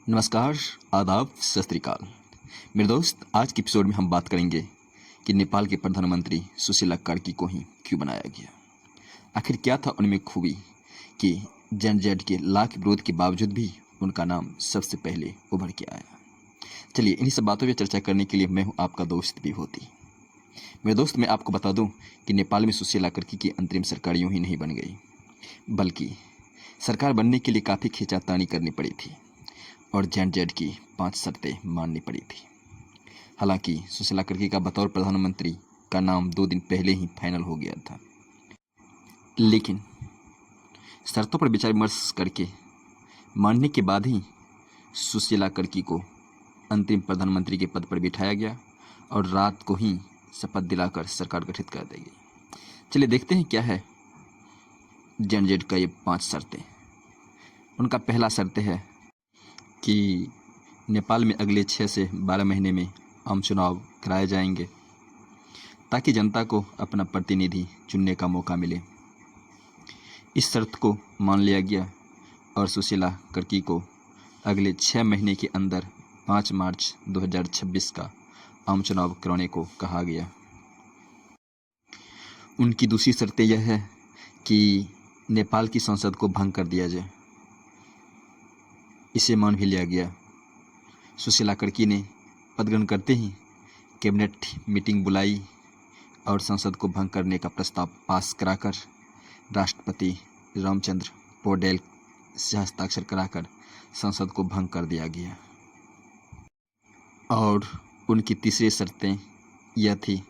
नमस्कार, आदाब, सत श्री अकाल। मेरे दोस्त, आज के एपिसोड में हम बात करेंगे कि नेपाल के प्रधानमंत्री सुशीला कार्की को ही क्यों बनाया गया। आखिर क्या था उनमें खूबी कि जनजेड के लाख विरोध के बावजूद भी उनका नाम सबसे पहले उभर के आया। चलिए इन्हीं सब बातों पर चर्चा करने के लिए मैं हूँ आपका दोस्त विभूति। मेरे दोस्त, मैं आपको बता दूँ कि नेपाल में सुशीला कार्की की अंतरिम सरकार यूँ ही नहीं बन गई, बल्कि सरकार बनने के लिए काफ़ी खींचातानी करनी पड़ी थी और जनजेड की 5 शर्तें माननी पड़ी थी। हालांकि सुशीला कार्की का बतौर प्रधानमंत्री का नाम 2 दिन पहले ही फाइनल हो गया था, लेकिन शर्तों पर विचार विमर्श करके मानने के बाद ही सुशीला कार्की को अंतरिम प्रधानमंत्री के पद पर बिठाया गया और रात को ही शपथ दिलाकर सरकार गठित कर दी गई। चलिए देखते हैं क्या है जनजेड का ये 5 शर्तें। उनका पहला शर्त है कि नेपाल में अगले 6 से 12 महीने में आम चुनाव कराए जाएंगे ताकि जनता को अपना प्रतिनिधि चुनने का मौका मिले। इस शर्त को मान लिया गया और सुशीला कार्की को अगले 6 महीने के अंदर 5 मार्च 2026 का आम चुनाव कराने को कहा गया। उनकी दूसरी शर्त यह है कि नेपाल की संसद को भंग कर दिया जाए। इसे मान भी लिया गया। सुशीला कार्की ने पद ग्रहण करते ही कैबिनेट मीटिंग बुलाई और संसद को भंग करने का प्रस्ताव पास कराकर राष्ट्रपति रामचंद्र पौडेल से हस्ताक्षर कराकर संसद को भंग कर दिया गया। और उनकी तीसरी शर्तें यह थी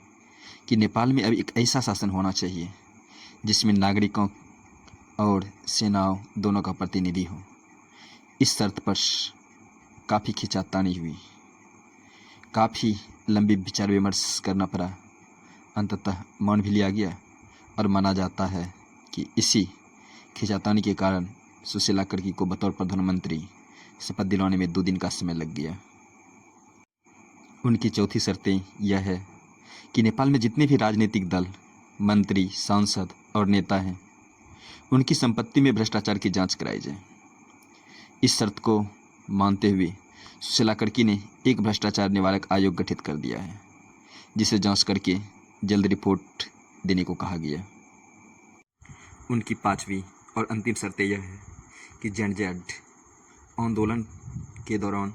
कि नेपाल में अभी एक ऐसा शासन होना चाहिए जिसमें नागरिकों और सेनाओं दोनों का प्रतिनिधि हो। इस शर्त पर काफ़ी खींचातानी हुई, काफ़ी लंबी विचार विमर्श करना पड़ा। अंततः मान भी लिया गया और माना जाता है कि इसी खींचातानी के कारण सुशीला कार्की को बतौर प्रधानमंत्री शपथ दिलाने में 2 दिन का समय लग गया। उनकी चौथी शर्तें यह है कि नेपाल में जितने भी राजनीतिक दल, मंत्री, सांसद और नेता हैं, उनकी संपत्ति में भ्रष्टाचार की जांच कराई जाए। इस शर्त को मानते हुए सुशीला कार्की ने एक भ्रष्टाचार निवारक आयोग गठित कर दिया है, जिसे जांच करके जल्द रिपोर्ट देने को कहा गया। उनकी 5वीं और अंतिम शर्त यह है कि जनजेड आंदोलन के दौरान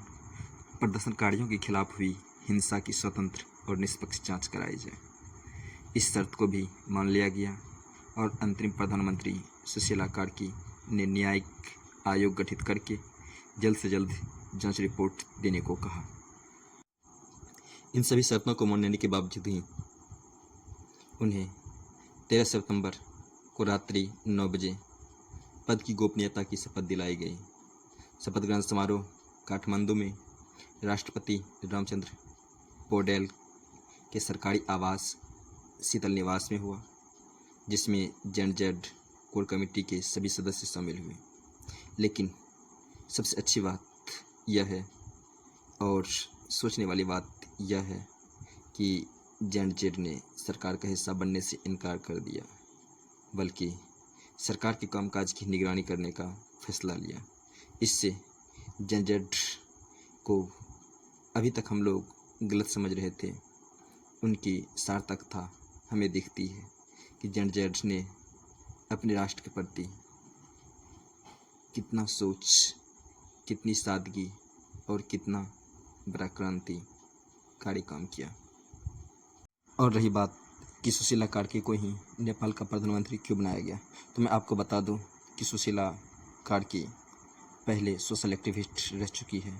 प्रदर्शनकारियों के खिलाफ हुई हिंसा की स्वतंत्र और निष्पक्ष जांच कराई जाए। इस शर्त को भी मान लिया गया और अंतरिम प्रधानमंत्री सुशीला कार्की ने न्यायिक आयोग गठित करके जल्द से जल्द जांच रिपोर्ट देने को कहा। इन सभी शर्तों को मान लेने के बावजूद ही उन्हें 13 सितंबर को रात्रि 9 बजे पद की गोपनीयता की शपथ दिलाई गई। शपथ ग्रहण समारोह काठमांडू में राष्ट्रपति रामचंद्र पौडेल के सरकारी आवास शीतल निवास में हुआ, जिसमें जनजेड कोर कमेटी के सभी सदस्य शामिल हुए। लेकिन सबसे अच्छी बात यह है और सोचने वाली बात यह है कि जनजेड ने सरकार का हिस्सा बनने से इनकार कर दिया, बल्कि सरकार के कामकाज की निगरानी करने का फैसला लिया। इससे जनजेड को अभी तक हम लोग गलत समझ रहे थे, उनकी सार्थकता हमें दिखती है कि जनजेड ने अपने राष्ट्र के प्रति कितना सोच, कितनी सादगी और कितना बड़ा क्रांतिकारी काम किया। और रही बात कि सुशीला कार्की को ही नेपाल का प्रधानमंत्री क्यों बनाया गया, तो मैं आपको बता दूं कि सुशीला कार्की पहले सोशल एक्टिविस्ट रह चुकी है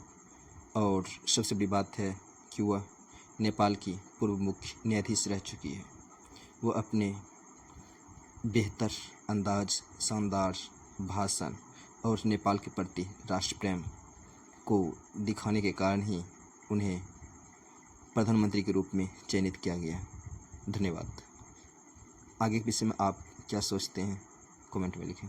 और सबसे बड़ी बात है कि वह नेपाल की पूर्व मुख्य न्यायाधीश रह चुकी है। वह अपने बेहतर अंदाज, शानदार भाषण और नेपाल के प्रति राष्ट्र प्रेम को दिखाने के कारण ही उन्हें प्रधानमंत्री के रूप में चयनित किया गया। धन्यवाद। आगे के विषय में आप क्या सोचते हैं, कमेंट में लिखें।